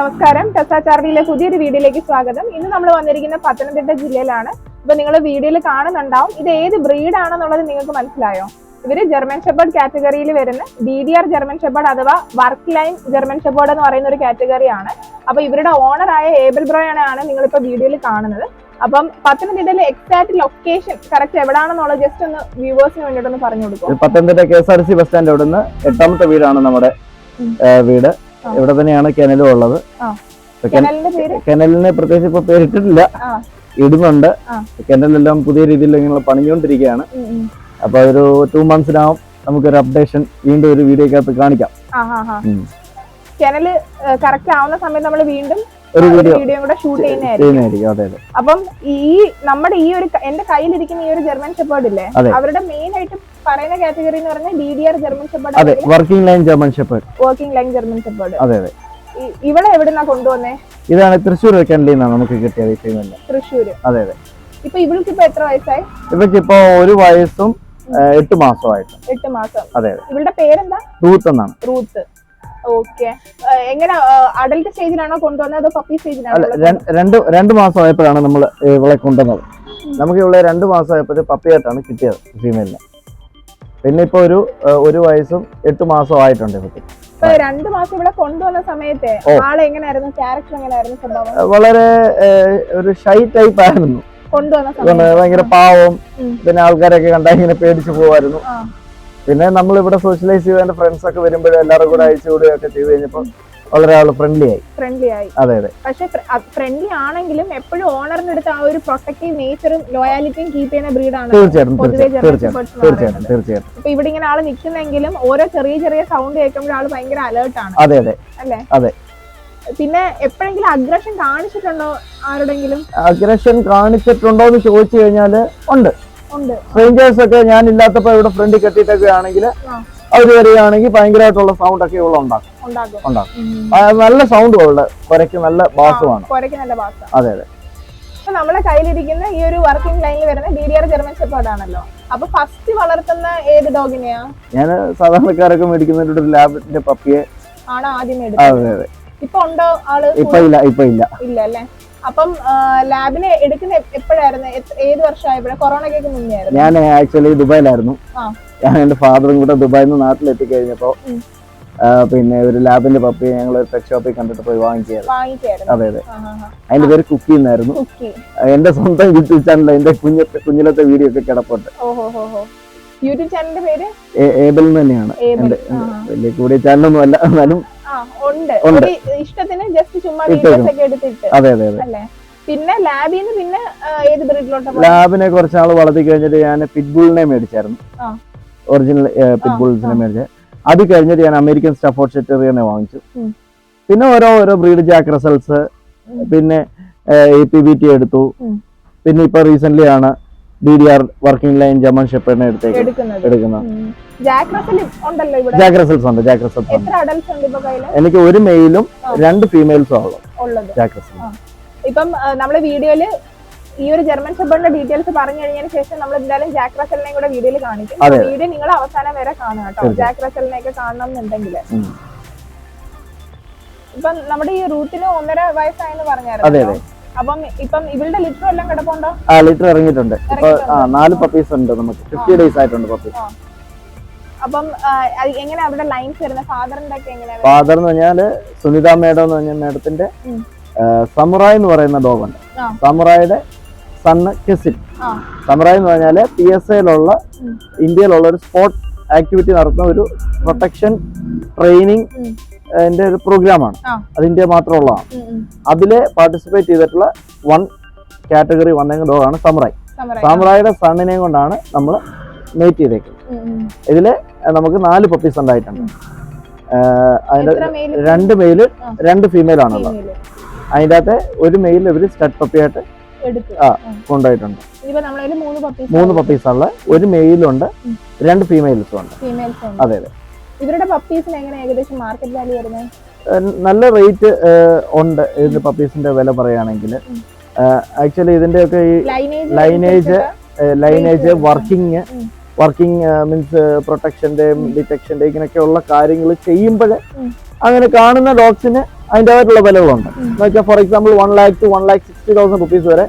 നമസ്കാരം, ടെസാചാർഡിയിലെ പുതിയൊരു വീഡിയോയിലേക്ക് സ്വാഗതം. ഇന്ന് നമ്മൾ വന്നിരിക്കുന്ന പത്തനംതിട്ട ജില്ലയിലാണ്. ഇപ്പൊ നിങ്ങൾ വീഡിയോയിൽ കാണുന്നുണ്ടാവും, ഇത് ഏത് ബ്രീഡ് ആണെന്നുള്ളത് നിങ്ങൾക്ക് മനസ്സിലായോ? ഇവര് ജർമ്മൻ ഷെപ്പേർഡ് കാറ്റഗറിയിൽ വരുന്ന DDR ജർമ്മൻ ഷെപ്പേർഡ് അഥവാ വർക്ക് ലൈൻ ജർമ്മൻ ഷെപ്പേർഡ് എന്ന് പറയുന്ന ഒരു കാറ്റഗറിയാണ്. അപ്പൊ ഇവരുടെ ഓണറായ ഏബൽ ബ്രോയാണ് നിങ്ങളിപ്പോ വീഡിയോയിൽ കാണുന്നത്. അപ്പം പത്തനംതിട്ടയിലെ എക്സാക്ട് ലൊക്കേഷൻ കറക്റ്റ് എവിടാണെന്നുള്ളത് ജസ്റ്റ് ഒന്ന് വ്യൂവേഴ്സിന് വേണ്ടിയിട്ടൊന്ന് പറഞ്ഞു കൊടുക്കും. പത്തനംതിട്ട KSRTC ബസ് സ്റ്റാൻഡ് അവിടുന്ന് 8ാമത്തെ വീടാണ് നമ്മുടെ വീട്. ഇവിടെ തന്നെയാണ് കെനലും ഉള്ളത്. കെനലിന് പ്രത്യേകിച്ച് ഇപ്പൊ പേരിട്ടിട്ടില്ല, ഇടുന്നുണ്ട്. കെനലെല്ലാം പുതിയ രീതിയിൽ ഇങ്ങനെ പണിഞ്ഞുകൊണ്ടിരിക്കുകയാണ്. അപ്പൊ ഒരു 2 monthsനാവും നമുക്കൊരു അപ്ഡേഷൻ വീണ്ടും ഒരു വീഡിയോക്കകത്ത് കാണിക്കാം. കെനല് കറക്റ്റ് ആവുന്ന സമയത്ത് നമ്മൾ വീണ്ടും ഒരു വീഡിയോ കൂടെ ഷൂട്ട് ചെയ്യുന്നതായിരിക്കും. അപ്പം ഈ നമ്മുടെ ഈ ഒരു എന്റെ കയ്യിലിരിക്കുന്ന ഈ ഒരു ജർമ്മൻ ഷെപ്പേർഡ് ഇല്ലേ, അവരുടെ മെയിൻ ആയിട്ട് പറയുന്ന കാറ്റഗറി എന്ന് പറഞ്ഞാൽ DDR ജർമ്മൻ ഷെപ്പേർഡ്. അതെ, working line German shepherd. Working line German shepherd. അതെ അതെ. ഇവിടെ എവിടുന്നാ കൊണ്ടുവന്നേ? ഇതാണ് തൃശ്ശൂർ കെനലിൽ നമുക്ക് കിട്ടിയത് ഈ ഫീമെയിൽ. തൃശ്ശൂര്. അതെ അതെ. ഇപ്പൊ ഇവൾക്ക് ഇപ്പൊ എത്ര വയസ്സായി? ഇവർക്ക് ഇപ്പൊ 1 വയസ്സും 8 മാസമായിട്ട്. 8 മാസം. അതെ അതെ. ഇവളുടെ പേരെന്താ? റൂത്ത് എന്നാണ്. റൂത്ത്. ഓക്കെ. എങ്ങനെ അഡൽട്ട് സ്റ്റേജിലാണോ കൊണ്ടുവന്നത് അതോ പപ്പി സ്റ്റേജിലാണോ? രണ്ട് മാസമായപ്പോഴാണ് നമ്മൾ ഇവളെ കൊണ്ടുവന്നത്. നമുക്ക് ഇവളെ 2 മാസമായപ്പോഴും പപ്പിയായിട്ടാണ് കിട്ടിയത് ഫീമെയിലിനെ. പിന്നെ ഇപ്പൊ ഒരു വയസ്സും 8 മാസവും ആയിട്ടുണ്ട് ഇവർക്ക്. 2 മാസം ഇവിടെ കൊണ്ടുവന്ന സമയത്ത് ആളെ എങ്ങനെയായിരുന്നു, ക്യാരക്ടർ എങ്ങനെയായിരുന്നു, സ്വഭാവം? വളരെ ഒരു ഷൈ ടൈപ്പ് ആയിരുന്നു. ഭയങ്കര പാവം. പിന്നെ ആൾക്കാരൊക്കെ കണ്ടാൽ ഇങ്ങനെ പേടിച്ചു പോവായിരുന്നു. പിന്നെ നമ്മളിവിടെ സോഷ്യലൈസ് ചെയ്ത് എന്റെ ഫ്രണ്ട്സ് ഒക്കെ വരുമ്പോഴും എല്ലാവരും കൂടെ അയച്ചുകൂടുകയൊക്കെ ചെയ്ത് കഴിഞ്ഞപ്പോ വളരെ ഫ്രണ്ട്ലി ആയി. അതെ അതെ. പക്ഷെ ഫ്രണ്ട്ലി ആണെങ്കിലും എപ്പോഴും ഓണറിന്റെ അടുത്ത് ആ ഒരു പ്രൊട്ടക്റ്റീവ് നേച്ചറും ലോയാലിറ്റിയും കീപ്പ് ചെയ്യുന്ന ബ്രീഡാണ്. തീർച്ചയായിട്ടും. ഇപ്പൊ ഇവിടെ ഇങ്ങനെ ആള് നിൽക്കുന്നെങ്കിലും ഓരോ ചെറിയ സൗണ്ട് കേൾക്കുമ്പോൾ ആള് ഭയങ്കര അലേർട്ടാണ്. അതെ അതെ അല്ലേ? അതെ. പിന്നെ എപ്പോഴെങ്കിലും അഗ്രഷൻ കാണിച്ചിട്ടുണ്ടോ ആരുടെങ്കിലും? അഗ്രഷൻ കാണിച്ചിട്ടുണ്ടോ എന്ന് ചോദിച്ചു കഴിഞ്ഞാല് ഉണ്ട്. സ്ട്രേഞ്ചേഴ്സ് ഒക്കെ ഞാൻ ഇല്ലാത്തപ്പോ ഇവിടെ ഫ്രണ്ട് കെട്ടിയിട്ടൊക്കെ ആണെങ്കിൽ അവര് വരികയാണെങ്കിൽ ഭയങ്കരമായിട്ടുള്ള സൗണ്ട് ഒക്കെ ഇവിടെ ഉണ്ടാക്കും. നല്ല സൗണ്ട് ഉള്ള കുരയ്ക്ക് നല്ല ബാസുമാണ്. അതെ അതെ. അപ്പൊ നമ്മളെ കയ്യിലിരിക്കുന്ന ഈ ഒരു വർക്കിംഗ് ലൈനിൽ വരുന്ന DDR ജർമ്മൻ ഷെപ്പേർഡ് ആണല്ലോ. അപ്പൊ ഫസ്റ്റ് വളർത്തുന്ന ഏത് ഡോഗിനെയാ? ഞാൻ സാധാരണക്കാരൊക്കെ മേടിക്കുന്ന ഒരു ലാബിന്റെ പപ്പിയെ ആണോ ആദ്യം മേടിച്ചത്? അതെ അതെ. ഇപ്പൊ ഉണ്ടോ ആള്? ഇപ്പൊ ഇല്ല അല്ലേ? അപ്പം ലാബിനെ എടുക്കുന്ന എപ്പോഴായിരുന്നു? ഏത് വർഷമായപ്പോഴാണ്? കൊറോണയ്ക്ക് മുന്നേ ആയിരുന്നു? ഞാൻ ആക്ച്വലി ദുബായിലായിരുന്നു. ഞാൻ എന്റെ ഫാദറും കൂടെ ദുബായിൽ നിന്ന് നാട്ടിലെത്തി കഴിഞ്ഞപ്പോ പിന്നെ ഒരു ലാബിന്റെ പപ്പി ഞങ്ങൾ പെറ്റ് ഷോപ്പിൽ കണ്ടിട്ട് പോയി വാങ്ങിക്കായിരുന്നു. അതെ അതെ. അതിന്റെ പേര് കുക്കി എന്നായിരുന്നു. എന്റെ സ്വന്തം യൂട്യൂബ് ചാനൽ എന്റെ കുഞ്ഞിലത്തെ വീഡിയോ ഒക്കെ കിടപ്പുണ്ട്. യൂട്യൂബ് ചാനലിന്റെ പേര് ഏബൽ തന്നെയാണ്. എന്റെ വലിയ കൂടിയ ചാനലൊന്നും അല്ല, എന്നാലും ഇഷ്ടത്തിന് ജസ്റ്റ് ചുമ്മാ വീഡിയോസ് ഒക്കെ എടുത്തിട്ട്. അതെ അതെ അതെ. പിന്നെ ലാബിന്ന് പിന്നെ ഏത് ബ്രീഡിലോട്ടാ? ലാബിനെ കുറച്ചാൾ വളർത്തി കഴിഞ്ഞിട്ട് ഞാൻ പിറ്റ്ബുളിനെ മേടിച്ചായിരുന്നു. ഒറിജിനൽ പിറ്റ്ബുൾസിനെ മേടിച്ചത്. അത് കഴിഞ്ഞിട്ട് ഞാൻ അമേരിക്കൻ സ്റ്റാഫോർഡ് ടെറിയറിനെ വാങ്ങിച്ചു. പിന്നെ ഓരോ ബ്രീഡ് ജാക്ക് റസൽസ്, പിന്നെ PBT എടുത്തു. പിന്നെ ഇപ്പൊ റീസെന്റ് ആണ് DDR വർക്കിംഗ് ലൈൻ ജർമ്മൻ ഷെപ്പേർഡിനെ എടുക്കുന്നത്. ജാക്ക് റസൽസ് ഉണ്ട്. എനിക്ക് 1 മെയിലും 2 ഫീമെയിൽസും ഉള്ളത് ജാക്ക് റസൽ. ഇപ്പം നമ്മള് വീഡിയോയില് ഈ ഒരു ജർമ്മൻ ഷെപ്പേർഡിന്റെ ഡീറ്റെയിൽസ് പറഞ്ഞു കഴിഞ്ഞതിന് ശേഷം നമ്മൾ എന്തായാലും ജാക്ക് റസലിനെ കൂടെ വീഡിയോയിൽ കാണിക്കും. വീഡിയോ നിങ്ങൾ അവസാനം വരെ കാണുക കേട്ടോ, ജാക്ക് റസലിനെ ഒക്കെ കാണണം എന്നുണ്ടെങ്കിൽ. ഇപ്പം നമ്മുടെ ഈ റൂട്ടിന് 1.5 വയസ്സായെന്ന് പറഞ്ഞായിരുന്നു. അപ്പം ഇപ്പം ഇവളുടെ ലിറ്റർ എല്ലാം കിടപ്പുണ്ടോ? ലിറ്റർ ഇറങ്ങിയിട്ടുണ്ട്. 4 പപ്പീസ് ഉണ്ട് നമുക്ക്. 50 ഡേയ്സ് ആയിട്ടുണ്ട് പപ്പീസ്. അപ്പം എങ്ങനെ അവിടെ ലൈൻസ് വരുന്നത്? ഫാദറിന്റെ ഒക്കെ എങ്ങനെയാണ്? ഫാദർ എന്ന് പറഞ്ഞാല് സുനിത മേഡം എന്ന് പറഞ്ഞ മേഡത്തിന്റെ സമുറായ് എന്ന് പറയുന്ന ഡോഗുണ്ട്. സമുറായുടെ സണ്ണ് കെസിൻ. സമുറായ് എന്ന് പറഞ്ഞാല് PSAയിലുള്ള ഇന്ത്യയിലുള്ള ഒരു സ്പോർട്ട് ആക്ടിവിറ്റി നടത്തുന്ന ഒരു പ്രൊട്ടക്ഷൻ ട്രെയിനിങ് ഒരു പ്രോഗ്രാമാണ്. അത് ഇന്ത്യ മാത്രമുള്ളതാണ്. അതില് പാർട്ടിസിപ്പേറ്റ് ചെയ്തിട്ടുള്ള കാറ്റഗറി വന്ന ഡോഗാണ് സമുറായ്. സമുറായുടെ സണ്ണിനെയും കൊണ്ടാണ് നമ്മൾ മേറ്റ് ചെയ്തേക്കുന്നത്. ഇതില് നമുക്ക് 4 പപ്പീസ് ഉണ്ടായിട്ടുണ്ട്. അതിന്റെ 2 മെയില് 2 ഫീമെയിൽ ആണുള്ളത്. അതിന്റെ അകത്ത് 1 മെയിൽ ഇവര് സ്റ്റഡ് പപ്പിയായിട്ട് കൊണ്ടുപോയിട്ടുണ്ട്. 3 പപ്പീസ് ഉള്ള 1 മെയിലുണ്ട്, 2 ഫീമെയിൽസും ഉണ്ട്. അതെ അതെ. ഇവരുടെ പപ്പീസിന് എങ്ങനെ ഏകദേശം മാർക്കറ്റ് വാല്യൂ വരുന്നത്? നല്ല റേറ്റ് ഉണ്ട് ഇതിന്റെ പപ്പീസിന്റെ വില പറയുകയാണെങ്കിൽ. ആക്ച്വലി ഇതിന്റെ ഒക്കെ ഈ ലൈനേജ് വർക്കിംഗ് മീൻസ് പ്രൊട്ടക്ഷന്റെ ഡിറ്റക്ഷന്റെ ഇങ്ങനെയൊക്കെയുള്ള കാര്യങ്ങൾ ചെയ്യുമ്പോൾ അങ്ങനെ കാണുന്ന ഡോഗ്സിന് അതിൻ്റെതായിട്ടുള്ള വിലകളുണ്ട് എന്ന് വെച്ചാൽ for example 1 lakh to 1,60,000 rupees വരെ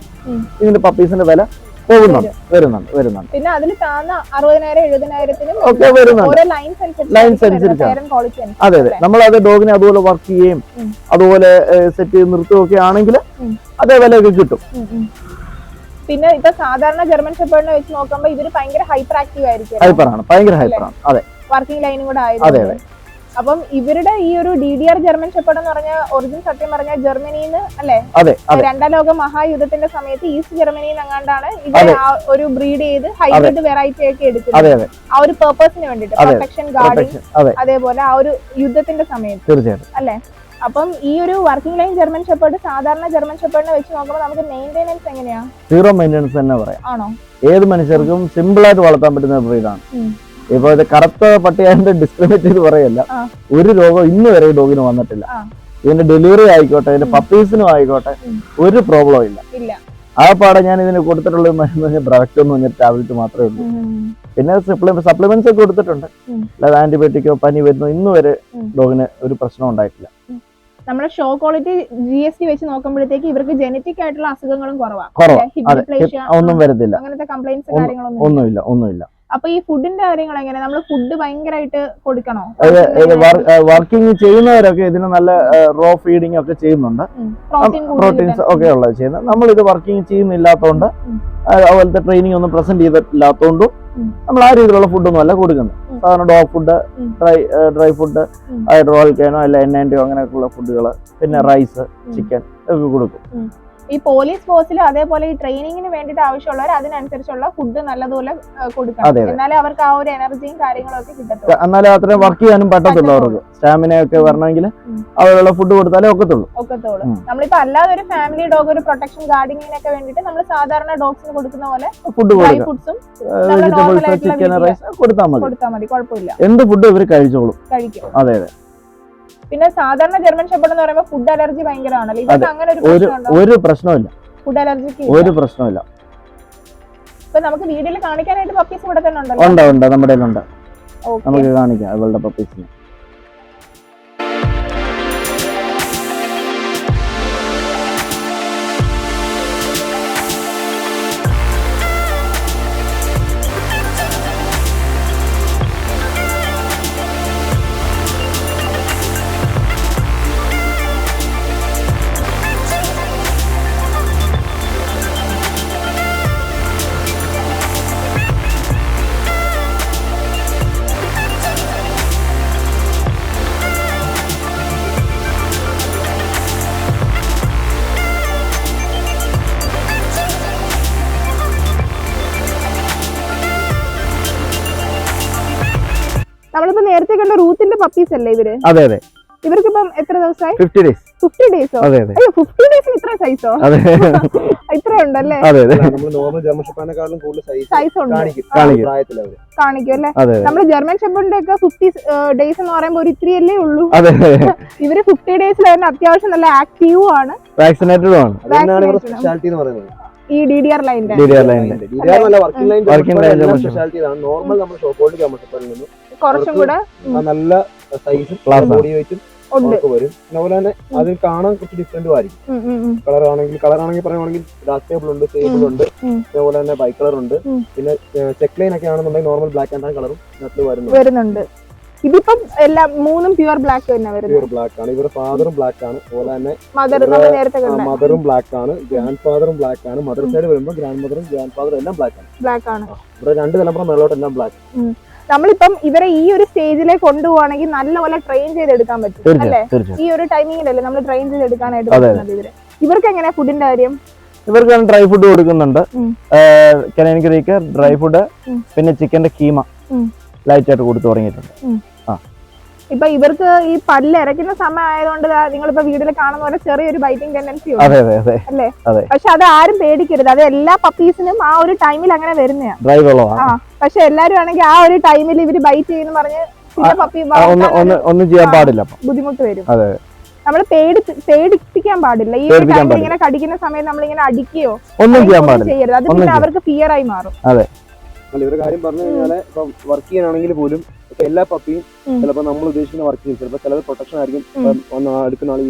ഇതിന്റെ പപ്പീസിന്റെ വില വരുന്നുണ്ട്. പിന്നെ അതിൽ താന്ന 60,000-70,000 ഒക്കെ വരുന്നുണ്ട്. ലൈൻസ് അതെ നമ്മളത് ഡോഗിനെ അതുപോലെ വർക്ക് ചെയ്യുകയും അതുപോലെ സെറ്റ് ചെയ്ത് നിർത്തുകയൊക്കെ ആണെങ്കിൽ അതേ വിലയൊക്കെ കിട്ടും. പിന്നെ ഇപ്പൊ സാധാരണ ജർമ്മൻ ഷെപ്പേർഡിനെ വെച്ച് നോക്കുമ്പോൾ ഇവര് ഭയങ്കര ഹൈപ്പർ ആക്റ്റീവ് ആയിരിക്കും. ഭയങ്കര ഹൈപ്പറാണ്. അതെ, വർക്കിംഗ് ലൈനും കൂടെ ആയിരുന്നു. അപ്പം ഇവരുടെ ഈ ഒരു DDR ജർമ്മൻ ഷെപ്പേർഡ് എന്ന് പറഞ്ഞ ഒറിജിൻ സത്യം പറഞ്ഞാൽ ജർമ്മനിന്ന് അല്ലെ, രണ്ടാം ലോക മഹായുദ്ധത്തിന്റെ സമയത്ത് ഈസ്റ്റ് ജർമ്മനിയിൽ എങ്ങാണ്ടാണ് ഇവരെ ഒരു ബ്രീഡ് ചെയ്ത് ഹൈബ്രിഡ് വെറൈറ്റി ഒക്കെ എടുക്കുന്നത്. ആ ഒരു പെർപ്പസിന് വേണ്ടിട്ട്, പ്രൊട്ടക്ഷൻ ഗാർഡിങ്, അതേപോലെ ആ ഒരു യുദ്ധത്തിന്റെ സമയത്ത് തീർച്ചയായിട്ടും അല്ലെ. അപ്പം ഈ ഒരു വർക്കിംഗ് ലൈൻ ജർമ്മൻ ഷെപ്പേർഡ് സാധാരണ ജർമ്മൻ ഷെപ്പേർഡിനെ വെച്ച് നോക്കുമ്പോൾ നമുക്ക് മെയിൻ്റെനൻസ് എങ്ങനെയാ? 0 മെയിൻ്റെനൻസ് തന്നെ പറയാം. ആണോ? ഏത് മനുഷ്യർക്കും സിമ്പിൾ ആയിട്ട് വളർത്താൻ പറ്റുന്ന ബ്രീഡാണ്. ഇപ്പൊ ഇത് കറുത്ത പട്ടിയായിട്ട് ഡിസ്ക്രിമിനേറ്റ് ചെയ്ത് പറയല്ല, ഒരു രോഗം ഇന്ന് വരെ ഡോഗിന് വന്നിട്ടില്ല. ഇതിന്റെ ഡെലിവറി ആയിക്കോട്ടെ, ഇതിന്റെ പപ്പീസിനും ആയിക്കോട്ടെ, ഒരു പ്രോബ്ലം ഇല്ല. ആ പാടെ ഞാൻ ഇതിന് കൊടുത്തിട്ടുള്ള മരുന്ന് ബ്രാക്ടോ എന്ന് പറഞ്ഞ ടാബ്ലറ്റ് മാത്രമേ ഉള്ളൂ. പിന്നെ സപ്ലിമെന്റ്സ് ഒക്കെ കൊടുത്തിട്ടുണ്ട്, അല്ലാതെ ആന്റിബയോട്ടിക്കോ പനി വരുന്നോ ഇന്ന് വരെ ഡോഗിന് ഒരു പ്രശ്നം ഉണ്ടായിട്ടില്ല. നമ്മുടെ ഷോ ക്വാളിറ്റി GST വെച്ച് നോക്കുമ്പോഴത്തേക്ക് ഇവർക്ക് ജനറ്റിക് ആയിട്ടുള്ള അസുഖങ്ങളും കുറവാണ്, ഒന്നും വരത്തില്ല, അങ്ങനത്തെ കംപ്ലൈന്റ്സ് ഒന്നുമില്ല. അപ്പൊ ഈ ഫുഡിന്റെ കാര്യങ്ങൾ എങ്ങനെ? നമ്മൾ ഫുഡ് ഭയങ്കരമായിട്ട് കൊടുക്കണോ? വർക്കിംഗ് ചെയ്യുന്നവരൊക്കെ ഇതിന് നല്ല റോ ഫീഡിങ് ഒക്കെ ചെയ്യുന്നുണ്ട്, പ്രോട്ടീൻസ് ഒക്കെ ഉള്ളത് ചെയ്യുന്നത്. നമ്മൾ ഇത് വർക്കിംഗ് ചെയ്യുന്നില്ലാത്തതുകൊണ്ട്, അതുപോലത്തെ ട്രെയിനിങ് ഒന്നും പ്രസന്റ് ചെയ്തിട്ടില്ലാത്തതുകൊണ്ടും നമ്മൾ ആ രീതിയിലുള്ള ഫുഡൊന്നും അല്ല കൊടുക്കുന്നത്. സാധാരണ dog food, dry food, Royal കാനോ അല്ല N90 അങ്ങനെയൊക്കെയുള്ള ഫുഡുകൾ, പിന്നെ റൈസ്, ചിക്കൻ ഒക്കെ കൊടുക്കും. ഈ പോലീസ് ഫോഴ്സിൽ അതേപോലെ ഈ ട്രെയിനിങ്ങിന് വേണ്ടിട്ട് ആവശ്യമുള്ളവർ അതിനനുസരിച്ചുള്ള ഫുഡ് നല്ലതുപോലെ കൊടുക്കണം, എന്നാലേ അവർക്ക് ആ ഒരു എനർജിയും കാര്യങ്ങളും ഒക്കെ കിട്ടത്തുള്ളൂ. എന്നാലേ അത്രയും വർക്ക് ചെയ്യാനും പറ്റത്തുള്ളൂ. അവർക്ക് സ്റ്റാമിന ഒക്കെ വരണമെങ്കിൽ അവരുള്ള ഫുഡ് കൊടുത്താലേ ഒക്കത്തുള്ളൂ. നമ്മളിപ്പോ അല്ലാതെ ഒരു ഫാമിലി ഡോഗ്, ഒരു പ്രൊട്ടക്ഷൻ ഗാർഡിങ്ങിനൊക്കെ വേണ്ടിട്ട് നമ്മൾ സാധാരണ ഡോഗ്സിന് കൊടുക്കുന്ന പോലെ ഫുഡ് ഡ്രൈ ഫുഡ്സും വെജിറ്റബിൾസ്, ചിക്കൻ, റൈസ് കൊടുത്താൽ മതി, കുഴപ്പമില്ല. എന്ത് ഫുഡ് ഇവർ കഴിച്ചോളും. അതെ. പിന്നെ സാധാരണ ജർമ്മൻ ഷെപ്പേർഡ് എന്ന് പറയുമ്പോൾ ഫുഡ് അലർജി ഭയങ്കരമാണല്ലോ, ഇതൊക്കെ അങ്ങനെ ഒരു പ്രശ്നമില്ല. ഫുഡ് അലർജിക്ക് ഒരു പ്രശ്നമില്ല. ഇപ്പൊ നമുക്ക് വീഡിയോയിൽ കാണിക്കാനായിട്ട് പപ്പീസ് ഇവിടെ തന്നെ ഉണ്ടല്ലോ? ഉണ്ട്, നമ്മുടെ ഉണ്ട്. നമുക്ക് കാണിക്കാം അവളുടെ പപ്പീസിനെ. നമ്മളിപ്പോ നേരത്തെ കണ്ട റൂത്തിന്റെ പപ്പീസ് അല്ലേ ഇവര്? അതെ. ഇവർക്ക് ഇപ്പം എത്ര ദിവസമായി? 50 days. 50 ഡേയ്സോ? അയ്യോ, 50 ഡേയ്സിന് ഇത്ര സൈസോ? ഇത്രയുണ്ടല്ലേ? സൈസ് ഉണ്ട്, കാണിക്കും അല്ലേ? നമ്മള് ജർമ്മൻ ഷെപ്പേർഡിന്റെ ഒക്കെ 50 ഡേയ്സ് എന്ന് പറയുമ്പോ ഒരു ഇത്രയല്ലേ ഉള്ളൂ. ഇവര് 50 ഡേയ്സിൽ തന്നെ അത്യാവശ്യം നല്ല ആക്റ്റീവും ആണ്, വാക്സിനേറ്റഡും ആണ്. ഈ DDR ലൈനിന്റെ കുറച്ചും കൂടെ നല്ല സൈസും ബോഡി വെയിറ്റും വരും. അതുപോലെ തന്നെ അതിൽ കാണാൻ കുറച്ച് ഡിഫറെന്റും ആയിരിക്കും. കളർ ആണെങ്കിൽ പറയുവാണെങ്കിൽ ഡാർക്ക് ടേബിൾ ഉണ്ട്, ടേബിൾ ഉണ്ട്, അതുപോലെ തന്നെ ബൈ കളർ ഉണ്ട്. പിന്നെ ചെക്ക് ലൈൻ ഒക്കെ ആണെന്നുണ്ടെങ്കിൽ നോർമൽ ബ്ലാക്ക് ആൻഡ് കളറും വരുന്നുണ്ട്. ഇതിപ്പം എല്ലാം മൂന്നും പ്യുവർ ബ്ലാക്ക് തന്നെ വരുന്നത്. പ്യുവർ ബ്ലാക്ക് ആണ്. ഇവരുടെ ഫാദറും ബ്ലാക്ക് ആണ്, അതുപോലെ തന്നെ മദറും ബ്ലാക്ക് ആണ്, ഗ്രാൻഡ് ഫാദറും ബ്ലാക്ക് ആണ്. മദർ സൈഡ് വരുമ്പോൾ ഗ്രാൻഡ് മദറും ഗ്രാൻഡ് ഫാദറും എല്ലാം ബ്ലാക്ക് ആണ്. ഇവിടെ 2 തലമുറ മേലോട്ട് എല്ലാം ബ്ലാക്ക്. നമ്മളിപ്പം ഇവരെ ഈ ഒരു സ്റ്റേജിലേക്ക് കൊണ്ടുപോവാണെങ്കിൽ നല്ലപോലെ ട്രെയിൻ ചെയ്തെടുക്കാൻ പറ്റും അല്ലേ? ഈ ഒരു ടൈമിങ്ങിലല്ലേ നമ്മൾ ട്രെയിൻ ചെയ്തെടുക്കാനായിട്ട് പറ്റുന്നത് ഇവര്. ഇവർക്ക് എങ്ങനെയാ ഫുഡിന്റെ കാര്യം? ഇവർക്ക് ഡ്രൈ ഫുഡ് കൊടുക്കുന്നുണ്ട്, കനേൻ ഗ്രീക്ക് ഡ്രൈ ഫുഡ്, പിന്നെ ചിക്കന്റെ കീമ ലൈറ്റ് ആയിട്ട് കൊടുത്തു തുടങ്ങിയിട്ടുണ്ട്. ഇപ്പൊ ഇവർക്ക് ഈ പല്ല് ഇറക്കുന്ന സമയം ആയതുകൊണ്ട് നിങ്ങളിപ്പോ വീട്ടിൽ കാണുന്ന പോലെ ചെറിയൊരു ബൈറ്റിംഗ് ടെൻഡൻസി ഉണ്ട് അല്ലേ? പക്ഷെ അത് ആരും പേടിക്കരുത്, അത് എല്ലാ പപ്പീസിനും ആ ഒരു ടൈമിൽ അങ്ങനെ വരുന്നതാണ്. പക്ഷെ എല്ലാരും ആണെങ്കിൽ ആ ഒരു ടൈമിൽ ഇവര് ബൈറ്റ് ചെയ്യുന്ന പറഞ്ഞ് പിന്നെ പപ്പി ഒന്നും ചെയ്യാൻ പാടില്ല, ബുദ്ധിമുട്ട് വരും. നമ്മൾ പേടിപ്പിക്കാൻ പാടില്ല. ഈ ഒരു ടൈമിൽ ഇങ്ങനെ കടിക്കുന്ന സമയത്ത് നമ്മളിങ്ങനെ അടിക്കുകയോ ഒന്നും ചെയ്യരുത്, അത് പിന്നെ അവർക്ക് ഫിയർ ആയി മാറും. ഇവരുടെ കാര്യം പറഞ്ഞു കഴിഞ്ഞാല് ഇപ്പൊ വർക്ക് ചെയ്യാനാണെങ്കിൽ പോലും എല്ലാ പപ്പിയും ചിലപ്പോൾ നമ്മൾ ഉദ്ദേശിക്കുന്ന വർക്ക് ചെയ്യും. ചിലപ്പോൾ ചിലത് പ്രൊട്ടക്ഷൻ ആയിരിക്കും എടുക്കുന്ന ആൾ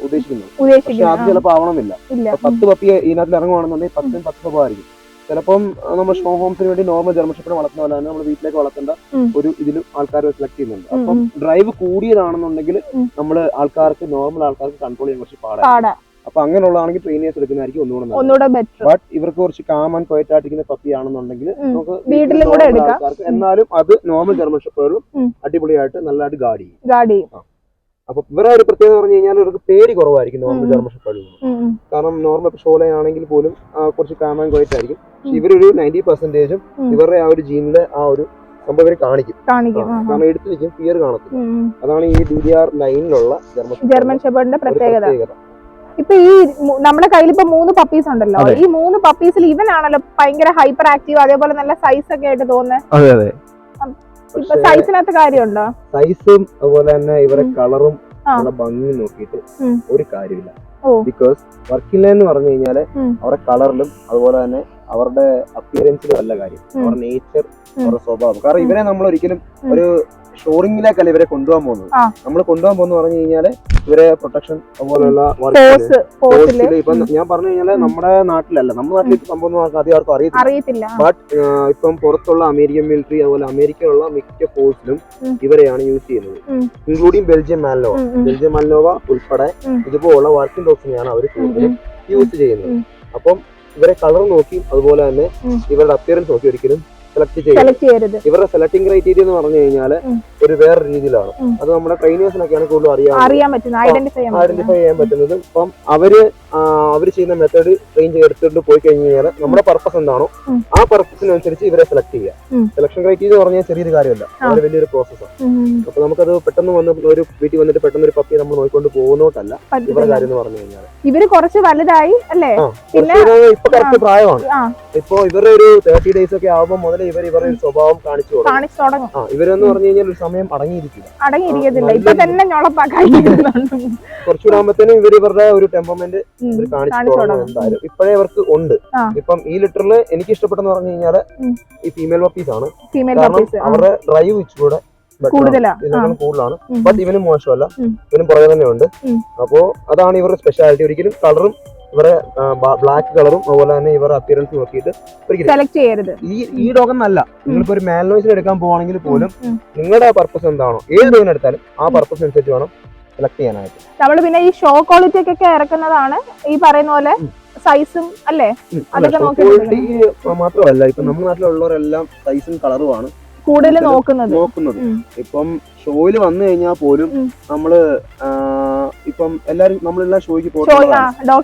ഉദ്ദേശിക്കുന്നത്. പക്ഷെ അത് ചിലപ്പോൾ ആവണമെന്നില്ല. 10 പപ്പി ഇതിനകത്ത് ഇറങ്ങുവാണെന്നുണ്ടെങ്കിൽ 10 സ്വഭാവമായിരിക്കും. ചിലപ്പം നമ്മൾ ഷോ ഹോംസിന് വേണ്ടി നോർമൽ ജർമ്മൻ ഷെപ്പേർഡ് വളർത്തുന്ന പോലെ തന്നെ നമ്മൾ വീട്ടിലേക്ക് വളർത്തേണ്ട ഒരു ഇതിലും ആൾക്കാർ സെലക്ട് ചെയ്യുന്നുണ്ട്. അപ്പം ഡ്രൈവ് കൂടിയതാണെന്നുണ്ടെങ്കിൽ നമ്മൾ നോർമൽ ആൾക്കാർക്ക് കൺട്രോൾ ചെയ്യാൻ കുറച്ച് പാടാണ്. അപ്പൊ അങ്ങനെയുള്ളതാണെങ്കിൽ ട്രെയിനേഴ്സ് എടുക്കുന്നതായിരിക്കും ഒന്നുകൂടെ ബെറ്റർ. ബട്ട് ഇവർക്ക് കുറച്ച് കാം ആൻഡ് ക്വയറ്റ് ആയിട്ടിരിക്കുന്ന പപ്പി ആണെന്നുണ്ടെങ്കിൽ നമുക്ക് ആൾക്കാർക്ക് എന്നാലും അത് നോർമൽ ജർമ്മൻ ഷെപ്പേർഡും അടിപൊളിയായിട്ട് നല്ലതായിട്ട് ഗാർഡ് ചെയ്യും. അപ്പൊ ഇവരെ ഒരു പ്രത്യേകത പറഞ്ഞു കഴിഞ്ഞാൽ ഇവർക്ക് പേടി കുറവായിരിക്കും നോർമൽ ജർമ്മൻ ഷെപ്പേർഡിൽ. കാരണം നോർമൽ ഷോലൈൻ ആണെങ്കിൽ പോലും കുറച്ച് കാം ആൻഡ് ക്വയറ്റ് ആയിരിക്കും. പക്ഷെ ഇവരൊരു 90% ഇവരുടെ ആ ഒരു ജീനിലെ ആ ഒരു സംഭവം ഇവര് കാണിക്കും. കാരണം എടുത്തു വെക്കും, ഫിയർ കാണത്തില്ല. അതാണ് ഈ DDR ലൈനിലുള്ള ജർമ്മൻ ഷെപ്പേർഡിന്റെ പ്രത്യേകത. ഇപ്പൊ ഈ നമ്മുടെ കയ്യിൽ ഇപ്പൊ 3 പപ്പീസ് ഉണ്ടല്ലോ. ഈ 3 പപ്പീസിൽ ഇവനാണല്ലോ ഭയങ്കര ഹൈപ്പർ ആക്റ്റീവ്, അതേപോലെ നല്ല സൈസ് ഒക്കെ ആയിട്ട് തോന്നുന്നത്. ഇപ്പൊ സൈസിനകത്ത് കാര്യമുണ്ടോ? സൈസും അതുപോലെ തന്നെ ഇവരെ കളറും ഭംഗി നോക്കിയിട്ട് ഒരു കാര്യമില്ല. ബിക്കോസ് വർക്കിംഗ് ലൈൻ എന്ന് പറഞ്ഞു കഴിഞ്ഞാല് അവരുടെ കളറിലും അതുപോലെ തന്നെ അവരുടെ അപ്പിയറൻസിലും അല്ല കാര്യം, അവരുടെ നേച്ചർ, അവരുടെ സ്വഭാവം. കാരണം ഇവരെ നമ്മൾ ഒരിക്കലും ഒരു ഷോറിംഗിലേക്കല്ല ഇവരെ കൊണ്ടുപോകാൻ പോകുന്നത്. നമ്മൾ കൊണ്ടുപോകാൻ പോകുന്ന പറഞ്ഞു കഴിഞ്ഞാല് ഇവരെ പ്രൊട്ടക്ഷൻ അതുപോലെയുള്ള ഇപ്പൊ ഞാൻ പറഞ്ഞു കഴിഞ്ഞാല് നമ്മുടെ നാട്ടിലല്ല, നമ്മുടെ നാട്ടിൽ ഇപ്പൊ സംഭവം അധികം ആർക്കും അറിയത്തില്ല. ബട്ട് ഇപ്പം പുറത്തുള്ള അമേരിക്കൻ മിലിറ്ററി അതുപോലെ അമേരിക്കയിലുള്ള മിക്ക ഫോഴ്സിലും ഇവരെയാണ് യൂസ് ചെയ്യുന്നത്, ഇൻക്ലൂഡിങ് ബെൽജിയം മാൽനോവ ഉൾപ്പെടെ ഇതുപോലുള്ള വർക്കിംഗ് ഡോഗ്സിനെയാണ് അവർ കൂടുതലും യൂസ് ചെയ്യുന്നത്. അപ്പം ഇവരെ കളർ നോക്കി അതുപോലെ തന്നെ ഇവരുടെ അപ്പിയറൻസ് നോക്കി ഒരിക്കലും സെലക്ട് ചെയ്യരുത്. ഇവരുടെ സെലക്ടിംഗ് ക്രൈറ്റീരിയ എന്ന് പറഞ്ഞു കഴിഞ്ഞാൽ ഒരു വേറെ രീതിയിലാണ്. അത് നമ്മുടെ ട്രെയിനേഴ്സിനൊക്കെയാണ് കൂടുതൽ അറിയാൻ പറ്റുന്നത്, ഐഡന്റിഫൈ ചെയ്യാൻ പറ്റുന്നത്. ഇപ്പം അവര് ചെയ്യുന്ന മെത്തേഡ് ട്രെയിൻ ചെയ്തെടുത്തിട്ട് പോയി കഴിഞ്ഞ് കഴിഞ്ഞാൽ നമ്മുടെ പർപ്പസ് എന്താണോ ആ പർപ്പസിനനുസരിച്ച് ഇവരെ സെലക്ട് ചെയ്യാം. സെലക്ഷൻ ക്രൈറ്റീരിയ എന്ന് പറഞ്ഞാൽ ചെറിയൊരു കാര്യമല്ല, വളരെ വലിയൊരു പ്രോസസ്സാണ്. അപ്പൊ നമുക്കത് പെട്ടെന്ന് വന്ന് ഒരു വീട്ടിൽ വന്നിട്ട് പെട്ടെന്ന് ഒരു പപ്പിയെ നമ്മൾ നോക്കിക്കൊണ്ട് പോകുന്നോട്ടല്ല ഇവരുടെ കാര്യം എന്ന് പറഞ്ഞു കഴിഞ്ഞാൽ. ഇവര് കുറച്ച് വലുതായി അല്ലേ, ഇപ്പൊ കറക്റ്റ് പ്രായമാണ്. ഇപ്പൊ ഇവരുടെ ഒരു 30 days ഒക്കെ ആവുമ്പോൾ മുതൽ ഇവരുടെ ഒരു സ്വഭാവം കാണിച്ചു തുടങ്ങും. ഇവരെന്ന് പറഞ്ഞു കഴിഞ്ഞാൽ ഒരു സമയം അടങ്ങിയിരിക്കത്തില്ല. കുറച്ചുകൂടെ ആകുമ്പോഴത്തേനും ഇവരുടെ ഒരു ടെമ്പർമെന്റ് കാണിച്ചു തുടങ്ങും. എന്തായാലും ഇപ്പോഴേ ഇവർക്ക് ഉണ്ട്. ഇപ്പം ഈ ലിറ്ററിൽ എനിക്ക് ഇഷ്ടപ്പെട്ടെന്ന് പറഞ്ഞു കഴിഞ്ഞാല് ഈ ഫീമെയിൽ പപ്പീസ് ആണ്. കാരണം അവരുടെ ഡ്രൈവ് ഇച്ചിലൂടെ കൂടുതലാണ്. ബട്ട് ഇവനും മോശമല്ല, ഇവനും പുറകെ തന്നെ ഉണ്ട്. അപ്പോ അതാണ് ഇവരുടെ സ്പെഷ്യാലിറ്റി. ഒരിക്കലും കളറും ഇവരെ ബ്ലാക്ക് കളറും അതുപോലെ തന്നെ ഇവരുടെ അപ്പിയറൻസ് നോക്കിയിട്ട് സെലക്ട് ചെയ്യരുത്. ഈ ഡോഗ് എന്നല്ല, നിങ്ങളിപ്പോ ഒരു മാൽനോയ്സിന് എടുക്കാൻ പോവാണെങ്കിൽ പോലും നിങ്ങളുടെ പർപ്പസ് എന്താണോ ഏത് ഡോഗിന് എടുത്താലും ആ പർപ്പസ് അനുസരിച്ച് വേണം സെലക്ട് ചെയ്യാനായിട്ട്. നമ്മൾ പിന്നെ ഈ ഷോ ക്വാളിറ്റി ഒക്കെ ഇറക്കുന്നതാണ് ഈ പറയുന്ന പോലെ സൈസും അല്ലേ, അതൊക്കെ ക്വാളിറ്റി മാത്രമല്ല. ഇപ്പൊ നമ്മുടെ നാട്ടിലുള്ളവരെല്ലാം സൈസും കളറുമാണ് കൂടുതൽ നോക്കുന്നത്. ഇപ്പം ഷോയിൽ വന്നു കഴിഞ്ഞാൽ പോലും നമ്മള് ഇപ്പം എല്ലാരും നമ്മളെല്ലാം ഷോയ്ക്ക് പോകുന്നത്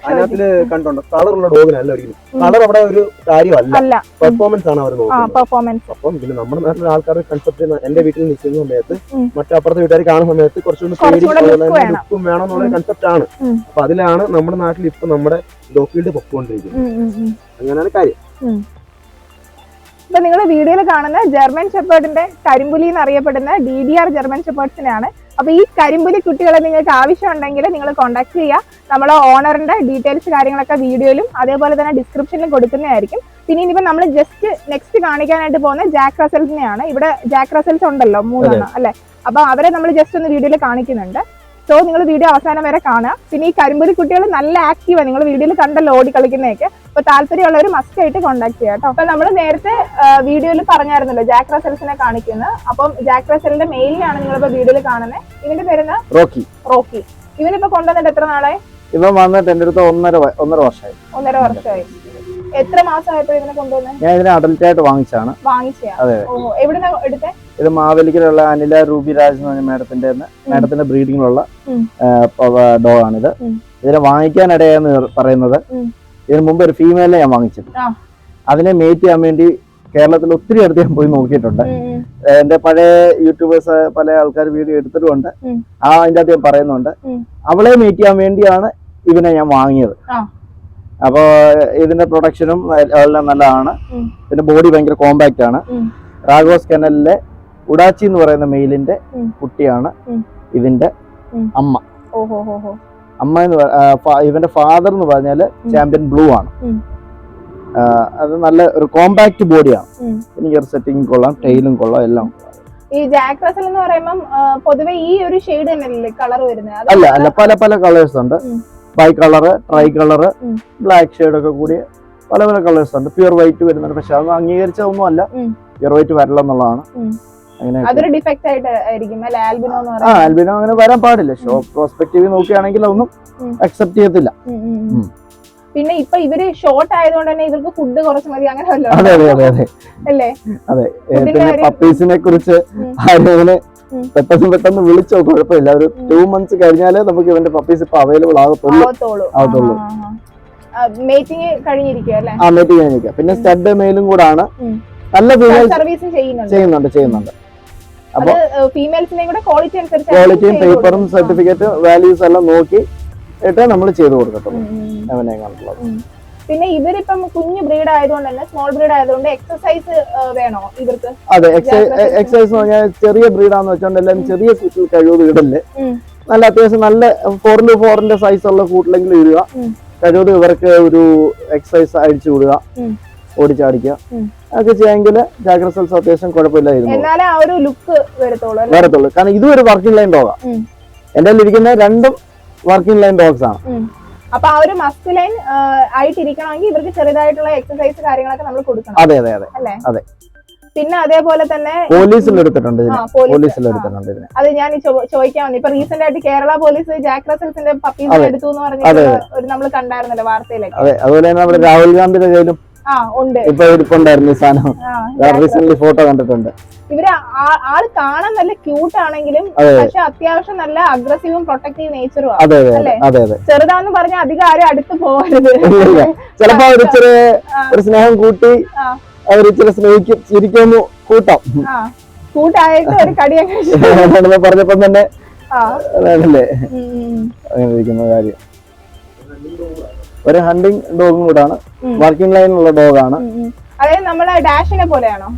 അതിനകത്തില് കണ്ടുണ്ടോ കളറുള്ള ഡോഗിനല്ല ഒരിക്കലും. കളർ അവിടെ ഒരു കാര്യമല്ല, പെർഫോമൻസ് ആണ് അവർ നോക്കുന്നത്. അപ്പം പിന്നെ നമ്മുടെ നാട്ടിലെ ആൾക്കാരുടെ കൺസെപ്റ്റ് എന്റെ വീട്ടിൽ നിൽക്കുന്ന സമയത്ത് മറ്റപ്പുറത്തെ വീട്ടുകാർ കാണുന്ന സമയത്ത് കുറച്ചുകൂടി ലുക്കും വേണം എന്നുള്ള കൺസെപ്റ്റ് ആണ്. അപ്പൊ അതിലാണ് നമ്മുടെ നാട്ടിൽ ഇപ്പൊ നമ്മുടെ ഡോഗ് ഫീൽഡ് പൊക്കോണ്ടിരിക്കുന്നത്. അങ്ങനെയാണ് കാര്യം. ഇപ്പൊ നിങ്ങൾ വീഡിയോയിൽ കാണുന്ന ജർമ്മൻ ഷെപ്പേർഡിന്റെ കരിമ്പുലി എന്നറിയപ്പെടുന്ന DDR ജർമ്മൻ ഷെപ്പേർഡ്സിനെയാണ്. അപ്പൊ ഈ കരിമ്പുലി കുട്ടികളെ നിങ്ങൾക്ക് ആവശ്യമുണ്ടെങ്കിൽ നിങ്ങൾ കോൺടാക്ട് ചെയ്യുക. നമ്മൾ ഓണറിന്റെ ഡീറ്റെയിൽസ് കാര്യങ്ങളൊക്കെ വീഡിയോയിലും അതേപോലെ തന്നെ ഡിസ്ക്രിപ്ഷനിലും കൊടുക്കുന്നതായിരിക്കും. പിന്നെ ഇനിയിപ്പോ നമ്മൾ ജസ്റ്റ് നെക്സ്റ്റ് കാണിക്കാനായിട്ട് പോകുന്ന ജാക്ക് റസൽസിനെയാണ്. ഇവിടെ ജാക്ക് റസൽസ് ഉണ്ടല്ലോ 3 അല്ലെ, അപ്പൊ അവരെ നമ്മൾ ജസ്റ്റ് ഒന്ന് വീഡിയോയിൽ കാണിക്കുന്നുണ്ട്. സോ നിങ്ങൾ വീഡിയോ അവസാനം വരെ കാണുക. പിന്നെ ഈ കരിമ്പുലി കുട്ടികൾ നല്ല ആക്റ്റീവാണ്, നിങ്ങൾ വീഡിയോയിൽ കണ്ടല്ലോ ഓടി കളിക്കുന്നതൊക്കെ. അപ്പൊ താല്പര്യമുള്ളവർ മസ്റ്റ് ആയിട്ട് കോൺടാക്ട് ചെയ്യാം കേട്ടോ. അപ്പൊ നമ്മൾ നേരത്തെ വീഡിയോയിൽ പറഞ്ഞായിരുന്നല്ലോ ജാക്ക് റസൽസിനെ കാണിക്കുന്നത്. അപ്പം ജാക്ക് റസലിന്റെ മെയിലിനാണ് നിങ്ങളിപ്പോ വീഡിയോയിൽ കാണുന്നത്. ഇവന്റെ പേരുന്ന റോക്കി. ഇവനിപ്പോ കൊണ്ടുവന്നിട്ട് എത്ര നാളായി? ഇവൻ വന്നിട്ട് എന്റെ അടുത്ത് 1.5 വർഷമായി. 1.5 വർഷമായി. എത്ര മാസമായപ്പോൾ ഇതിനെ കൊണ്ടുവന്നത്? ഞാൻ ഇതിനെ അഡൽട്ട് ആയിട്ട് വാങ്ങിച്ചാണ്. അതെ. എവിടുന്നാ എടുത്തേ? ഇത് മാവേലിക്കലുള്ള അനില റൂബി രാജ് എന്ന് പറഞ്ഞ മേഡത്തിന്റെ ബ്രീഡിങ്ങിലുള്ള ഡോഗാണിത്. ഇതിനെ വാങ്ങിക്കാനിടയെന്ന് പറയുന്നത് ഇതിന് മുമ്പ് ഒരു ഫീമെയിലിനെ ഞാൻ വാങ്ങിച്ചിട്ടുണ്ട്. അതിനെ മേറ്റ് ചെയ്യാൻ വേണ്ടി കേരളത്തിൽ ഒത്തിരി അടുത്ത് ഞാൻ പോയി നോക്കിയിട്ടുണ്ട്. എന്റെ പഴയ യൂട്യൂബേഴ്സ് പല ആൾക്കാർ വീഡിയോ എടുത്തിട്ടുമുണ്ട്. അതിന്റെ അകത്ത് ഞാൻ പറയുന്നുണ്ട്. അവളെ മേറ്റ് ചെയ്യാൻ വേണ്ടിയാണ് ഇവനെ ഞാൻ വാങ്ങിയത്. അപ്പോ ഇതിന്റെ പ്രൊഡക്ഷനും എല്ലാം നല്ലതാണ്. പിന്നെ ബോഡി ഭയങ്കര കോമ്പാക്ട് ആണ്. റാഗോസ് കെനലിലെ ഉടാച്ചി എന്ന് പറയുന്ന മെയിലിന്റെ കുട്ടിയാണ് ഇതിന്റെ അമ്മ. എന്ന് ഇവന്റെ ഫാദർ എന്ന് പറഞ്ഞാല് ചാമ്പ്യൻ ബ്ലൂ ആണ്. അത് നല്ല ഒരു കോമ്പാക്ട് ബോഡിയാണ്. എനിക്ക് സെറ്റിംഗ് കൊള്ളാം, ടെയിലും കൊള്ളാം, എല്ലാം. ഈ ജാക്ക് റസൽ എന്ന് പറയുമ്പോൾ പൊതുവെ ഈ ഒരു ഷെയ്ഡ് തന്നെയല്ലേ കളർ വരുന്നത്? അല്ല അല്ല, പല പല കളേഴ്സ് ഉണ്ട്. Bi colour, tri colour, black shade ഒക്കെ കൂടിയ പല പല കളേഴ്സ് ഉണ്ട്. പ്യൂർ വൈറ്റ് വരുന്നുണ്ട്, പക്ഷെ അത് അംഗീകരിച്ചതൊന്നും അല്ല, പ്യൂർ വൈറ്റ് വരില്ല എന്നുള്ളതാണ്. അതൊരു ഡിഫക്റ്റ് ആയിട്ട് ആയിരിക്കും അല്ലെ ആൽബിനോ എന്ന് പറയുന്നത്? ആൽബിനോ അങ്ങനെ വരാൻ പാടില്ല. ഷോ പ്രോസ്പെക്റ്റീവ് നോക്കുകയാണെങ്കിൽ അതൊന്നും അക്സെപ്റ്റ് ചെയ്യത്തില്ല. പിന്നെ ഇപ്പൊ ഇവര് ഷോർട്ട് ആയതുകൊണ്ട് തന്നെ ഇവർക്ക് ഫുഡ് കുറച്ച് മതി അങ്ങനെ അതെ അതെ അതെ അതെ അല്ലേ? അതെ. പിന്നെ പപ്പീസിനെ കുറിച്ച് ആരും പെട്ടെന്ന് വിളിച്ചോ, കുഴപ്പമില്ല. ഒരു 2 months കഴിഞ്ഞാലേ നമുക്ക് ഇവന്റെ പപ്പീസ് ഇപ്പൊ അവൈലബിൾ ആവത്തുള്ളൂ. മേറ്റിംഗ് കഴിഞ്ഞിരിക്കുക അല്ലേ? ആ, മേറ്റിംഗ് കഴിഞ്ഞിരിക്കുക. പിന്നെ സ്റ്റഡ് മെയിലും കൂടാണ്. നല്ല ഫീമെയിൽ സർവീസും ചെയ്യുന്നുണ്ട്. അപ്പൊ ഫീമെയിൽസിനെ കൂടെ ക്വാളിറ്റിയും പേപ്പറും സർട്ടിഫിക്കറ്റ് വാല്യൂസ് എല്ലാം നോക്കി നമ്മൾ ചെയ്തു കൊടുക്കത്തുള്ളൂ അവനെ കണ്ടുള്ളത്. പിന്നെ ഇവരിപ്പം കുഞ്ഞു ബ്രീഡ് ആയതുകൊണ്ട് തന്നെ, സ്മോൾ ബ്രീഡ് ആയതുകൊണ്ട് എക്സസൈസ് വേണോ ഇവർക്ക്? അതെ, എക്സസൈസ് എന്ന് പറഞ്ഞാൽ ചെറിയ ബ്രീഡാന്ന് വെച്ചോണ്ട് എല്ലാം ചെറിയ കൂട്ടിൽ കഴിവ് വീടല്ലേ. നല്ല അത്യാവശ്യം നല്ല 4x4 സൈസ് ഉള്ള കൂട്ടിലെങ്കിലും ഇടുക. കഴിവ് ഇവർക്ക് ഒരു എക്സസൈസ് അഴിച്ചു വിടുക, ഓടിച്ചാടിക്കുക, അതൊക്കെ ചെയ്യാമെങ്കിൽ ജാക്ക് റസൽസ് അത്യാവശ്യം കുഴപ്പമില്ലായിരുന്നു വരത്തുള്ളൂ. കാരണം ഇതും ഒരു വർക്കിംഗ് ലൈൻ ഡോഗാ. എന്റെ ഇരിക്കുന്ന രണ്ടും വർക്കിംഗ് ലൈൻ ഡോഗ്സ് ആണ്. അപ്പൊ ആ ഒരു മസ്കുലൈൻ ആയിട്ടിരിക്കണമെങ്കിൽ ഇവർക്ക് ചെറുതായിട്ടുള്ള എക്സസൈസ് കാര്യങ്ങളൊക്കെ നമ്മൾ കൊടുക്കണം. അതെ അതെ അതെ അതെ. പിന്നെ അതേപോലെ തന്നെ പോലീസിൽ എടുത്തിട്ടുണ്ട്. അത് ഞാൻ ചോദിക്കാൻ വന്നു. ഇപ്പൊ റീസെന്റ് ആയിട്ട് കേരള പോലീസ് ജാക്ക് റസൽസിന്റെ പപ്പീസ് എടുത്തു എന്ന് പറഞ്ഞിട്ട് നമ്മൾ കണ്ടായിരുന്നല്ലോ വാർത്തയിലൊക്കെ. അതെ, അതുപോലെ തന്നെ നമ്മുടെ രാഹുൽ ഗാന്ധിയുടെ കയ്യിലും ഇപ്പൊ ഇരിപ്പുണ്ടായിരുന്നു ഈ സാധനം. റീസെന്റ് ഫോട്ടോ കണ്ടിട്ടുണ്ട്. ഇവര് ആള് കാണാൻ നല്ല ക്യൂട്ട് ആണെങ്കിലും പക്ഷെ അത്യാവശ്യം നല്ല അഗ്രസീവും പ്രൊട്ടക്റ്റീവ് നേച്ചറും ആണ്. ചെറുതാന്ന് പറഞ്ഞാൽ അധികം ആരും അടുത്ത് പോകരുത്. ചിലപ്പോ ഒരു സ്നേഹം കൂട്ടി അവരിച്ചിരി സ്നേഹിക്കും, ചിരിക്കുന്നു, കൂട്ടാം. കൂട്ടായിട്ട് ഒരു കടിയൊക്കെ പറഞ്ഞപ്പോ തന്നെ അതല്ലേ അങ്ങനെ ഇരിക്കുന്ന കാര്യം. ഒരു ഹണ്ടിങ് ഡോഗും കൂടാണ്, വർക്കിംഗ് ലൈനിലുള്ള ഡോഗാണ്. അതായത് നമ്മളെ ഡാഷിനെ പോലെയാണോ?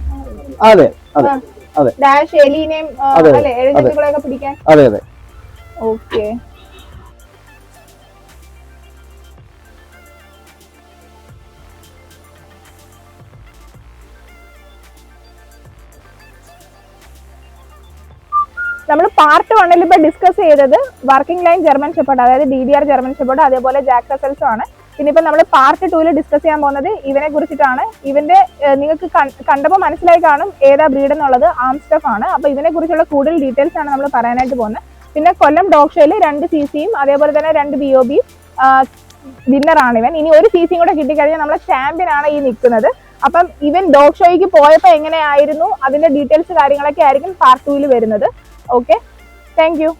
അതെ അതെ അതെ. ഡാഷ് എലീനെയും എഴജന്തുക്കളെയൊക്കെ പിടിക്കാൻ. അതെ അതെ. ഓക്കെ. നമ്മൾ പാർട്ട് 1 ഇപ്പൊ ഡിസ്കസ് ചെയ്തത് വർക്കിംഗ് ലൈൻ ജർമ്മൻ ഷെപ്പേർഡ്, അതായത് DDR ജർമ്മൻ ഷെപ്പേർഡ്, അതേപോലെ ജാക്ക് റസൽസും ആണ്. പിന്നെ ഇപ്പൊ നമ്മൾ പാർട്ട് 2 ഡിസ്കസ് ചെയ്യാൻ പോകുന്നത് ഇവനെ കുറിച്ചിട്ടാണ്. ഇവന്റെ നിങ്ങൾക്ക് കണ്ടപ്പോൾ മനസ്സിലായി കാണും ഏതാ ബ്രീഡ് എന്നുള്ളത്. ആംസ്റ്റഫ് ആണ്. അപ്പൊ ഇതിനെ കുറിച്ചുള്ള കൂടുതൽ ഡീറ്റെയിൽസ് ആണ് നമ്മൾ പറയാനായിട്ട് പോകുന്നത്. പിന്നെ കൊല്ലം ഡോഗ് ഷോയിൽ 2 CCയും അതേപോലെ തന്നെ 2 BOBയും വിന്നർ ആണ് ഇവൻ. ഇനി ഒരു CCയും കൂടെ കിട്ടിക്കഴിഞ്ഞാൽ നമ്മളെ ചാമ്പ്യൻ ആണ് ഈ നിൽക്കുന്നത്. അപ്പം ഇവൻ ഡോഗ് ഷോയ്ക്ക് പോയപ്പോൾ എങ്ങനെയായിരുന്നു അതിന്റെ ഡീറ്റെയിൽസ് കാര്യങ്ങളൊക്കെ ആയിരിക്കും പാർട്ട് 2 വരുന്നത്. Okay, thank you.